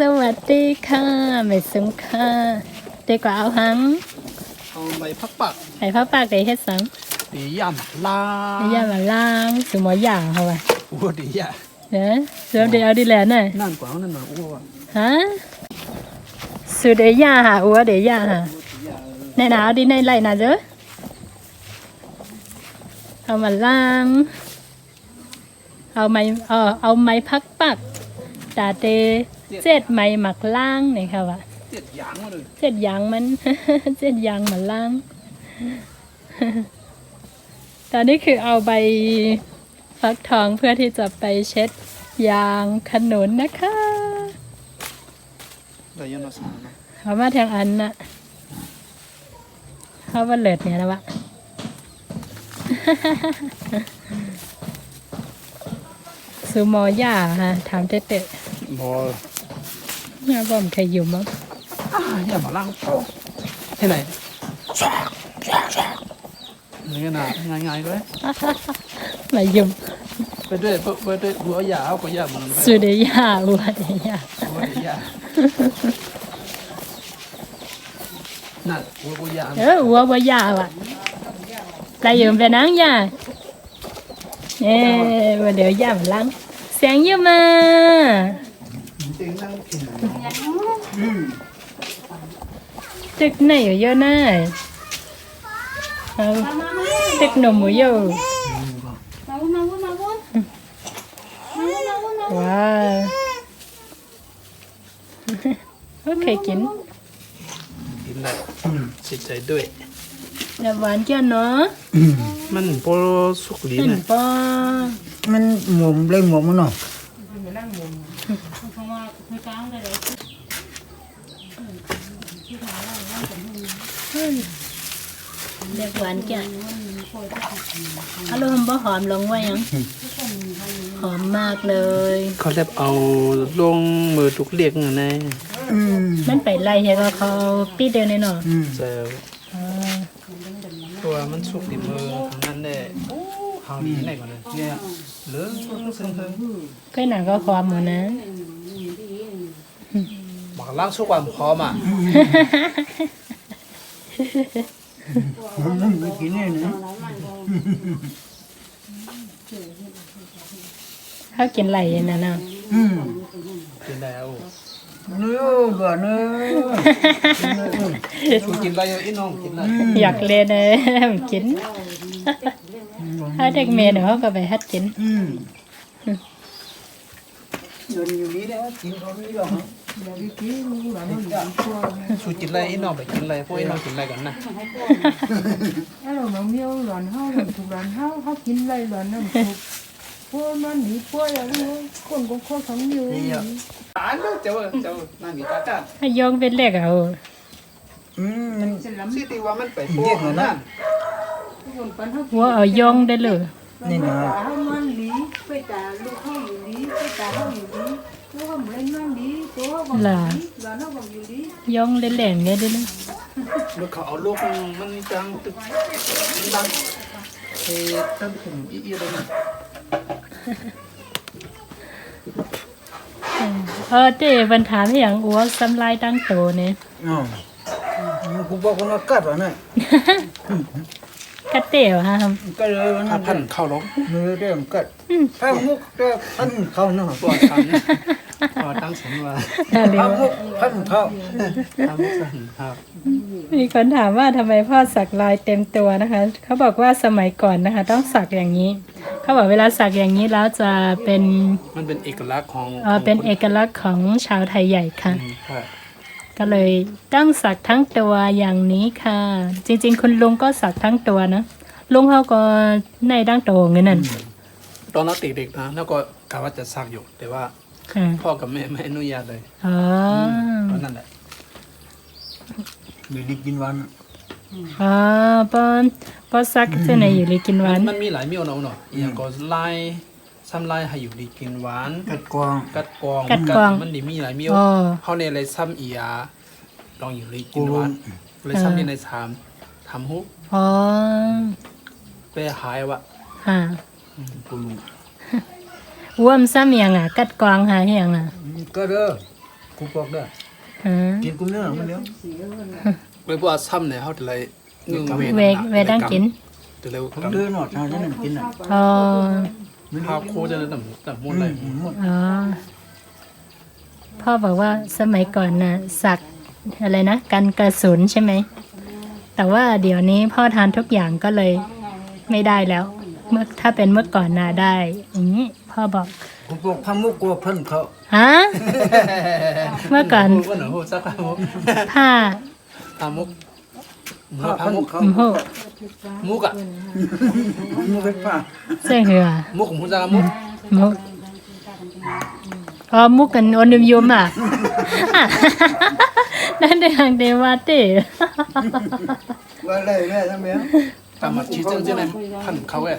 สวัสดีค่ะไม่สงค่ะเด็กก็เอาหังเอาใบพักปักไอ้พ่อปากได้เฮ็ดสังดีย่าหมักล้าไอ้ย่ามาล้างสมออย่างเขาว่าอ้วดีย่าเด้อเดี๋ยวเอาดีแลน่ะนั่นกว่านั่นน่ะอ้วฮะสุดเดียหาอัวเดียหาในหนาวดีในไรน่ะเด้อเอามาล้างเอาไม้พักปักตาเตเจ็ดไม้หมักล้างนี่ค่ะว่าเจ็ดยางมาเลยเจ็ดยางมัน เจ็ดยางมาล้างตอนนี้คือเอาใบฟักทองเพื่อที่จะไปเช็ดยางขนุนนะคะได้ยันมาสามนะเอามาทางอันน่ะเขาว่าเลิศเนี่ยนะวะ ซูโมย่าฮะถามเตะบอน่าบ่มใครอยู่มั้งอย่ามาล้างที่ไหนนี่ก็น่ะง่ายๆเลยมายุ่มไปด้วยหัวยาเอาก็ยามันสุดยาวัวเดียหัวดียานั่นหัวยาวัวยาว่ะไปยุ่มไปนั่งยาวันเดี๋ยวยามาล้างเสียงยุ่มมาตึกไหนอยู่เยอะน่ะตึกหนุ่มอยู่เยอะว้าวโอเคกินได้จิตใจด้วยน้ำหวานเจ้าเนาะมันพอสุกลิ้นมันพอมันหมุมเลยหมุมมันเนาะเด็กหวานแก่อารมณ์บ่หอมลงไว้ยังหอมมากเลยเขาจะเอาลงมือทุกเรียกไงมันไปไล่ให้เขาปีเดียวนี่เนาะเจอตัวมันสุกดีมือทางนั้นได้เขาดีไหนก่อนเลยเนี่ยเหลือซึ่งเคยหนังก็ความหมดนะบอกล้างสุกวันพร้อมอ่ะไม่กินเลยนะเขากินไหลนั่นน่ะกินแล้วเนื้อก่อนเนื้อกินอะไรอีน้องกินอะไรอยากเล่นเลยมันกินถ้าเด็กเมียเขาก็ไปฮัดกินเดินอยู่นี่แล้วกินเขาไม่ยอมชูกินอะไรอีน้องไปกินอะไรพวกอีน้องกินอะไรกันนะเราน้องเมียวหลอนเฮาถูกหลอนเฮากินอะไรหลอนน้ำถูกพวกมันหนีพวกอย่างนี้คนของข้อของอยู่ตานเจ้านั่นนี่ตาจ้าให้ยองเป็นเล็กเอามันสิตีว่ามันไปพวกนั่นว่าเอายองได้เลยนี่นะเฮามันหลีไปตาลูกเฮาอยู่หลีไปตาเฮาอยู่หลีลูกเฮาไม่มันหลีตัวเฮาก็หลีหลอนเฮาก็อยู่หลียองเล่นแหล่งไงด้วยนะลูกเขาเอาลูกมันจังตึกดังเฮ้ตั้งถึงอีเลยนะเจ๊บรรทามอย่างอ้วกสำลายตั้งโตเนี่ยอ๋อกูบอกว่ากัดวะเนี่ยกัดเตี๋ยวฮะกัดเลยถ้าพันเข้าลงมือเริ่มกัดถ้ามุกจะพันเข้าเนาะปวดทันปวดตั้งสมว่าถ้ามุกพันเข้าทำสั่นครับมีคนถามว่าทำไมพ่อสักลายเต็มตัวนะคะเขาบอกว่าสมัยก่อนนะคะต้องสักอย่างนี้เขาบอกเวลาสักอย่างนี้แล้วจะเป็นมันเป็นเอกลักษณ์ของเป็นเอกลักษณ์ของชาวไทยใหญ่ค่ะก็เลยต้องสักทั้งตัวอย่างนี้ค่ะจริงๆคุณลุงก็สักทั้งตัวนะลุงเขาก็ในดั้งโตเงี้ยนั่นตอนนั้นเด็กๆนะแล้วก็กะว่าจะสักอยู่แต่ว่าพ่อกับแม่ไม่อนุญาตเลยตอนนั้นแหละมีดีกินวันปอสักจะไหนอยู่ดีกินหวานมันมีหลายเมี่ยวเนาะอย่างก็ไล่ซ้ำไล่ให้อยู่ดีกินหวานกัดกวางมันดีมีหลายเมี่ยวเขาในอะไรซ้ำอียาลองอยู่ดีกินหวานเลยซ้ำนี่ในทำฮุบไปหายวะกูลุงว่มซ้ำยังกัดกวางหาอย่างก็เด้อ กูบอกได้ กินกูเนื้อมันเนี้ย เลยว่าซ้ำเนี่ยเขาจะเลยเงื่อน เวดังกิน จะเลย ผมเดินหนอดชาจะนั่งกินอ่ะ อ๋อ ข้าวโคจะเลยแต่มุ่นเลย อ๋อพ่อบอกว่าสมัยก่อนน่ะสักอะไรนะกันกระสุนใช่ไหมแต่ว่าเดี๋ยวนี้พ่อทานทุกอย่างก็เลยไม่ได้แล้ว เมื่อถ้าเป็นเมื่อก่อนน่ะได้ อย่างนี้พ่อบอก กูบอกพามุกกลัวเพิ่นเขา ฮะ เมื่อก่อน ก็หนูสักมุก ผ้า พามุก พา พา เพิ่น มุก เขา โอ้โห มุกอ่ะ มุกไปป่า เสื้อเหือ มุกของคุณจะมุก มุกอ๋อมุกกันอนมยมอ่ะ นั่นได้หางเดวาเต้ ว่าอะไรแม่ทำไม ตามมาชี้เจ้าเจ้าไหนพันเขาแก่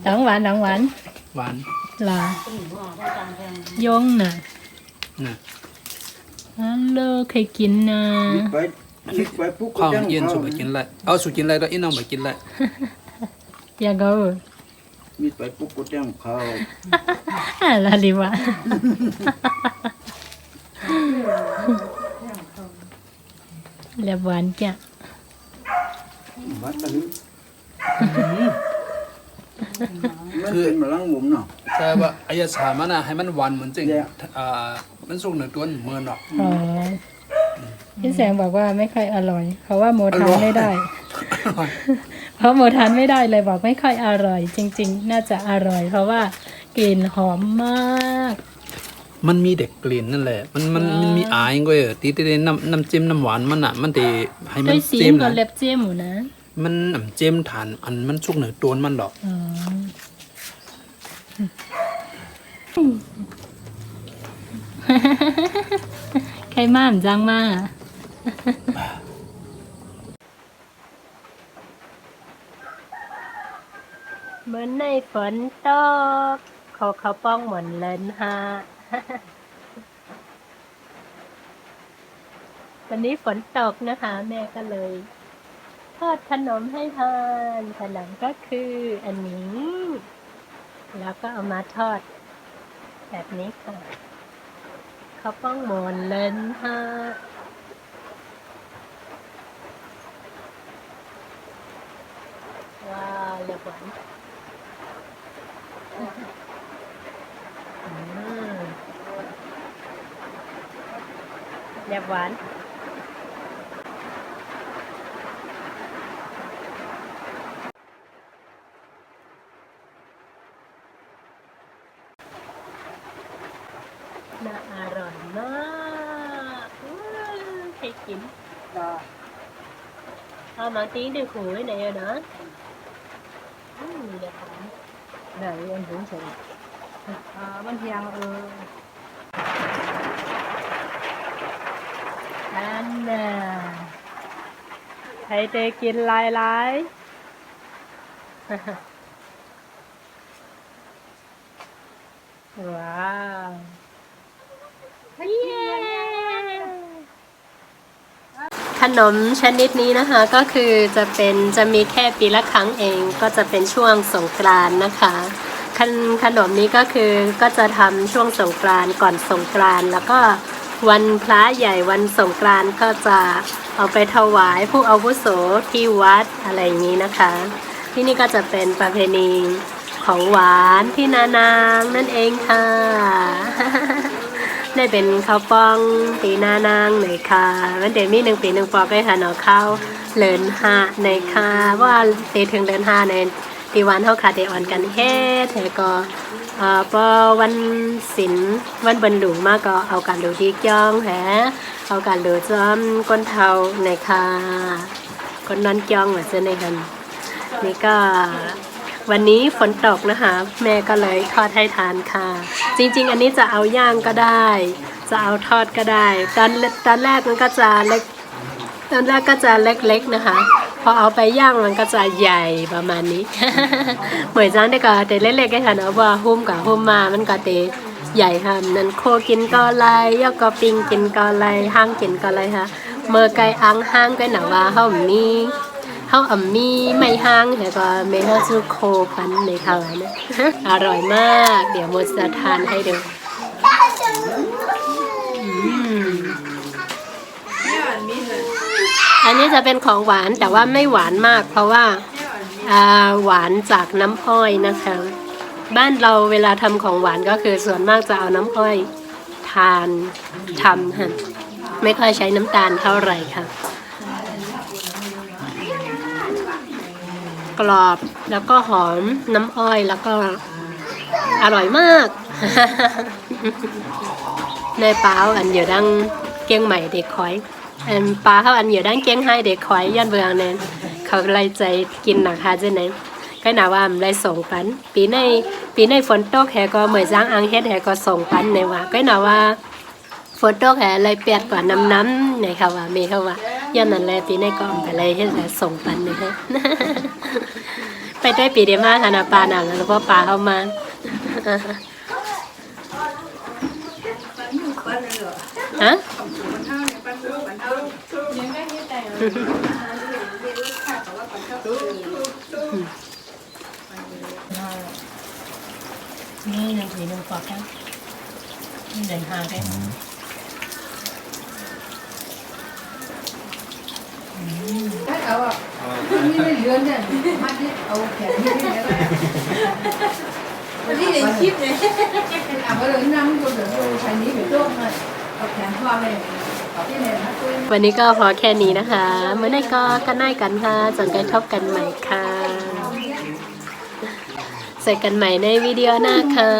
หนังหวาน หวาน ลา ยงน่ะ น่ะ ฮัลโหลเคยกินนะ ไปคิดไปปุ๊บ ข้าวเย็นสุดไปกินไรเอาสุดกินไรแล้วอีน้องไปกินไร อย่าเกา มีไปปุ๊บกูแจ้งเขา ลาลิวะเรียบหวานแก่ วัดตะลึงมันเป็นมะลังบุ๋มเนาะ แต่ว่าอายสามันอ่ะให้มันหวานเหมือนจริงมันสุกเหนือตัวเหมือนหรอก อ๋อพี่แสงบอกว่าไม่ค่อยอร่อย เพราะว่าโมทานไม่ได้ เพราะโมทานไม่ได้เลยบอกไม่ค่อยอร่อย จริง ๆ น่าจะอร่อย เพราะว่ากลิ่นหอมมาก มันมีเด็กกลิ่นนั่นแหละ มันมีอายก็ตีน้ำจิ้มน้ำหวานมันอ่ะมันตีให้มั ด้ น วยซี เจิ้ ม ม กับ นะ เล็บเจียมหมูนะ มันน้ำจิ้มฐานอันมันสุกเหนือตัวมันหรอก อ๋อ ใครม่ามจังมาก เหมือนในฝนตกเขาป้องหมอนเลนฮะ วันนี้ฝนตกนะคะ แม่ก็เลยทอดขนมให้ทานขนมก็คืออันนี้ แล้วก็เอามาทอดแบบนี้ค่ะเขาป้องหมอนเลนฮะว้าวเรียบหวานเรียบหวานน่าอร่อยมากให้กินเอามาtí được hủi này rồi đó đẹp lắm này em cũng sẽ bánh hiang anh nè thầy tê kiên lai lái wow yeah ขนมชนิดนี้นะคะก็คือจะมีแค่ปีละครั้งเองก็จะเป็นช่วงสงกรานต์นะคะขนมนี้ก็คือก็จะทำช่วงสงกรานต์ก่อนสงกรานต์แล้วก็วันพระใหญ่วันสงกรานต์ก็จะเอาไปถวายผู้อาวุโสที่วัดอะไรอย่างนี้นะคะที่นี่ก็จะเป็นประเพณีของหวานที่นานางนั่นเองค่ะ ได้เป็นข้าวป้องปีหน้านางหน่อยค่ะวันเด็กมี1 ปี 1 ปอก็หาหน่อข้าวเลินหาในค่ะว่าตีถึงเลินหาในตีวันเท่าขาเดอ่อนกันเฮ็ดแต่ก็พอวันศิลวันบรรลุมากก็เอาการดูดีจ้องแหเอาการดูจ้อมก้นเทาในค่ะก้นนอนจ้องเหมือนเช่นในกันนี่ก็วันนี้ฝนตกนะคะแม่ก็เลยทอดให้ทานค่ะจริงๆอันนี้จะเอาย่างก็ได้จะเอาทอดก็ได้ตอนแรกมันก็จะเล็กตอนแรกก็จะเล็กๆนะคะพอเอาไปย่างมันก็จะใหญ่ประมาณนี้ เหมือนจังได้ก็แต่เล็กๆก็ค่ะเนาะว่าหุ้มกับหุ้มมามันก็เตใหญ่ค่ะนั่นโคกินก็ไรยอกก็ปิงกินก็ไรห้างกินก็ไรค่ะเมื่อไก่อังห้างก็หนาว่าเฮามีเขามีไม่ห้างแต่ก็ไม่น่าจะโคปันในทางนะ อร่อยมากเดี๋ยวโมจะทานให้ดู อันนี้จะเป็นของหวานแต่ว่าไม่หวานมาก เพราะว่าหวานจากน้ำอ้อยนะคะบ้านเราเวลาทำของหวานก็คือส่วนมากจะเอาน้ำอ้อยทานทำค่ะไม่ค่อยใช้น้ำตาลเท่าไหร่ค่ะกรอบแล้วก็หอมน้ำอ้อยแล้วก็อร่อยมาก ในป้าอันอยู่ดังเกียงใหม่เด็กคอยอันป้าเขาอันอยู่ดังเกียงไฮ้เด็กคอยย่านเบืองเนี่ยเขาไล่ใจกินหนักฮะเจ้าไหนก็หนาว่ามันไล่ส่งปันปีในฝนตกแหก็เหมือนจ้างอังเฮ็ดแหก็ส่งปันในว่าก็หนาว่าฝนตกแหไล่เปียดกว่าน้ำในเขาว่าเมเขาว่าย่านนั้นแหละปีในก็อมไปเลยเฮ็ดแต่ส่งปันเลยฮะ ไปได้ปีเดียวมากค่ะนะปลาหนังแล้วก็ปลาเข้ามาฮะนี่หนึ่งสีหนึ่งกว่าแค่นี่เดินทางได้เอาอ่ะนี่ไม่เลือนเนี่ยมัดนี่เอาแขนนี่ได้ไหมวันนี้เล่นคลิปเลยอ่ะก็เลยนั่งก็เดี๋ยวใช้นี้เดี๋ยวโดนเลยเอาแขนพ่อเลยวันนี้ก็พอแค่นี้นะคะเมื่อไหร่ก็กันได้กันค่ะจนกันพบกันใหม่ค่ะเจอกันใหม่ในวิดีโอหน้าค่ะ